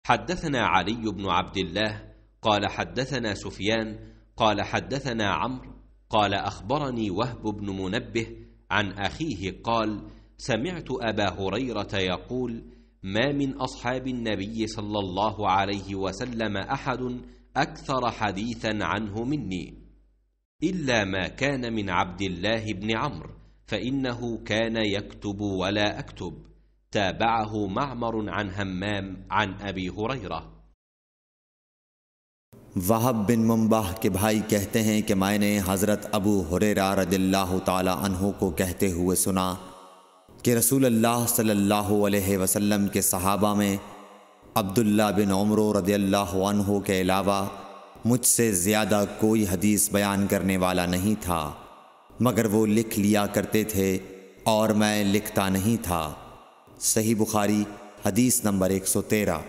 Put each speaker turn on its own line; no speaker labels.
حدثنا علي بن عبد الله قال حدثنا سفيان قال حدثنا عمرو قال أخبرني وهب بن منبه عن أخيه قال سمعت أبا هريرة يقول ما من أصحاب النبي صلى الله عليه وسلم أحد أكثر حديثا عنه مني إلا ما كان من عبد الله بن عمرو فإنه كان يكتب ولا أكتب. تابعه معمر عن همام عن أبي هريرة.
वहब बिन मुंबाह के भाई कहते हैं कि मैंने हज़रत अबू हुरैरा रज़ियल्लाहु ताला अन्हु को कहते हुए सुना कि रसूल अल्लाह सल्लल्लाहु अलैहि वसल्लम के सहाबा में अब्दुल्ला बिन उमर रज़ियल्लाहु अन्हु के अलावा मुझसे ज़्यादा कोई हदीस बयान करने वाला नहीं था, मगर वो लिख लिया करते थे और मैं लिखता नहीं था। सही बुखारी हदीस नंबर 113।